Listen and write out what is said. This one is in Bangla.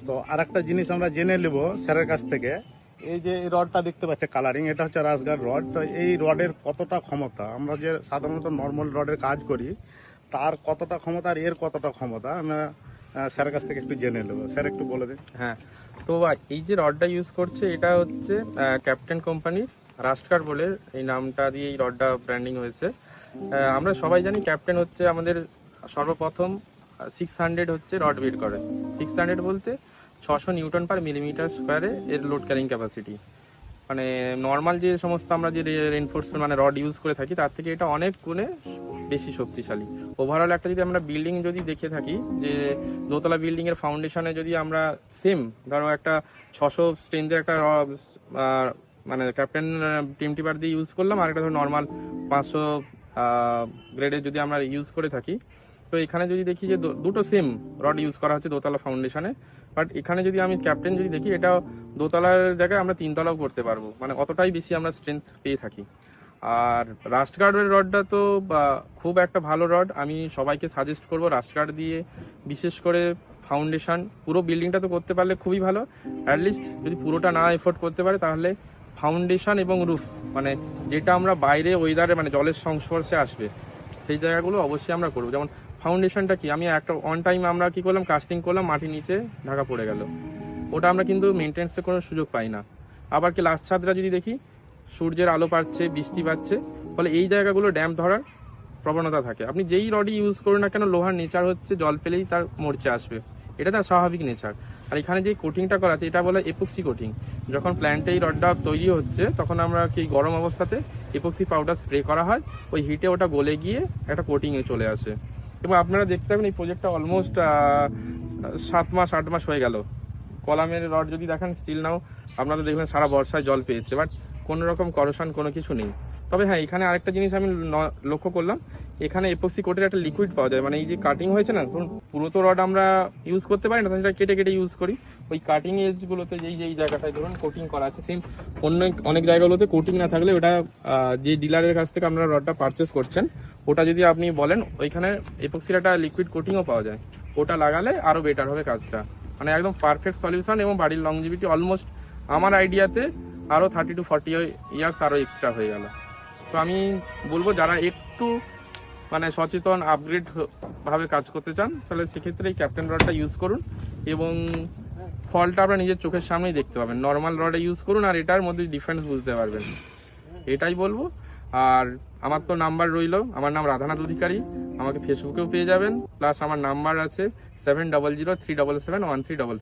তো আরেকটা জিনিস আমরা জেনে নেব স্যারের কাছ থেকে। এই যে এই রডটা দেখতে পাচ্ছে কালারিং, এটা হচ্ছে রাজগার রড। তো এই রডের কতটা ক্ষমতা, আমরা যে সাধারণত নর্মাল রডের কাজ করি তার কতটা ক্ষমতা আর এর কতটা ক্ষমতা, আমরা স্যারের কাছ থেকে একটু জেনে নেবো। স্যার একটু বলে দিন। হ্যাঁ, তো এই যে রডটা ইউজ করছে এটা হচ্ছে ক্যাপ্টেন কোম্পানির রাস্টকার বলে এই নামটা দিয়ে এই রডটা ব্র্যান্ডিং হয়েছে। আমরা সবাই জানি ক্যাপ্টেন হচ্ছে আমাদের সর্বপ্রথম 600 হচ্ছে রড বের করে। 600 বলতে 600 নিউটন পার মিলিমিটার স্কোয়ারে এর লোড ক্যারিং ক্যাপাসিটি। মানে নর্মাল যে সমস্ত আমরা যে রেনফোর্সমেন্ট মানে রড ইউজ করে থাকি তার থেকে এটা অনেক গুণে বেশি শক্তিশালী। ওভারঅল একটা যদি আমরা বিল্ডিং যদি দেখে থাকি, যে দোতলা বিল্ডিং এর ফাউন্ডেশনে যদি আমরা সেম ধরো একটা 600 স্ট্রেন্থের একটা মানে ক্যাপ্টেন টিম টিপার দিয়ে ইউজ করলাম, আর একটা ধরো নর্মাল 500 গ্রেডে যদি আমরা ইউজ করে থাকি, তো এখানে যদি দেখি যে দুটো সেম রড ইউজ করা হচ্ছে দোতলা ফাউন্ডেশনে, বাট এখানে যদি আমি ক্যাপ্টেন যদি দেখি এটা দোতলার জায়গায় আমরা তিনতলাও করতে পারবো, মানে অতটাই বেশি আমরা স্ট্রেংথ পেয়ে থাকি। আর রাস্ট গার্ডের রডটা তো খুব একটা ভালো রড, আমি সবাইকে সাজেস্ট করবো রাস্ট গার্ড দিয়ে, বিশেষ করে ফাউন্ডেশন পুরো বিল্ডিংটা তো করতে পারলে খুবই ভালো। অ্যাটলিস্ট যদি পুরোটা না এফোর্ড করতে পারে তাহলে ফাউন্ডেশন এবং রুফ, মানে যেটা আমরা বাইরে ওয়েদারে মানে জলের সংস্পর্শে আসবে সেই জায়গাগুলো অবশ্যই আমরা করবো। যেমন ফাউন্ডেশনটা কি, আমি একটা অন টাইম আমরা কি করলাম, কাস্টিং করলাম, মাটির নিচে ঢাকা পড়ে গেল, ওটা আমরা কিন্তু মেনটেন্সের কোনো সুযোগ পাই না। আবার কি লাস্ট ছাদটা যদি দেখি, সূর্যের আলো পাচ্ছে, বৃষ্টি পাচ্ছে, ফলে এই জায়গাগুলো ড্যাম্প ধরার প্রবণতা থাকে। আপনি যেই রডই ইউজ করুন না কেন, লোহার নেচার হচ্ছে জল পেলেই তার মরচে আসবে, এটা তার স্বাভাবিক নেচার। আর এখানে যে কোটিংটা করা আছে এটা বলে এপক্সি কোটিং। যখন প্ল্যান্টে এই রডটা তৈরি হচ্ছে তখন আমরা কি গরম অবস্থাতে এপক্সি পাউডার স্প্রে করা হয়, ওই হিটে ওটা গলে গিয়ে একটা কোটিংয়ে চলে আসে। এবং আপনারা দেখতে পাবেন এই প্রজেক্টটা অলমোস্ট 7 মাস 8 মাস হয়ে গেল। কলামের রড যদি দেখেন স্টিল নাও আপনারা দেখবেন সারা বর্ষায় জল পেয়েছে, বাট কোনো রকম করোশন কোনো কিছু নেই। তবে হ্যাঁ, এখানে আরেকটা জিনিস আমি লক্ষ্য করলাম, এখানে এপক্সি কোটের একটা লিকুইড পাওয়া যায়। মানে এই যে কাটিং হয়েছে না, ধরুন পুরো তো রড আমরা ইউজ করতে পারি না, সেটা কেটে কেটে ইউজ করি। ওই কাটিং এজগুলোতে যেই জায়গাটায় ধরুন কোটিং করা আছে, সেম অন্য অনেক জায়গাগুলোতে কোটিং না থাকলে ওটা যে ডিলারের কাছ থেকে আপনারা রডটা পারচেস করছেন ওটা যদি আপনি বলেন, ওইখানে এপক্সির একটা লিকুইড কোটিংও পাওয়া যায়, ওটা লাগালে আরও বেটার হবে কাজটা। মানে একদম পারফেক্ট সলিউশন, এবং বাড়ির লংজিভিটি অলমোস্ট আমার আইডিয়াতে আরও 30 to 40 ইয়ার্স আরও এক্সট্রা হয়ে গেল। তো আমি বলবো যারা একটু মানে সচেতন আপগ্রেড ভাবে কাজ করতে চান তাহলে সেক্ষেত্রে এই ক্যাপ্টেন রডটা ইউজ করুন, এবং ফলটা আপনার নিজের চোখের সামনেই দেখতে পাবেন। নর্মাল রডে ইউজ করুন আর এটার মধ্যে ডিফারেন্স বুঝতে পারবেন, এটাই বলবো। আর আমার তো নাম্বার রইলো, আমার নাম রাধানাথ অধিকারী, আমাকে ফেসবুকেও পেয়ে যাবেন, প্লাস আমার নাম্বার আছে 7003771377।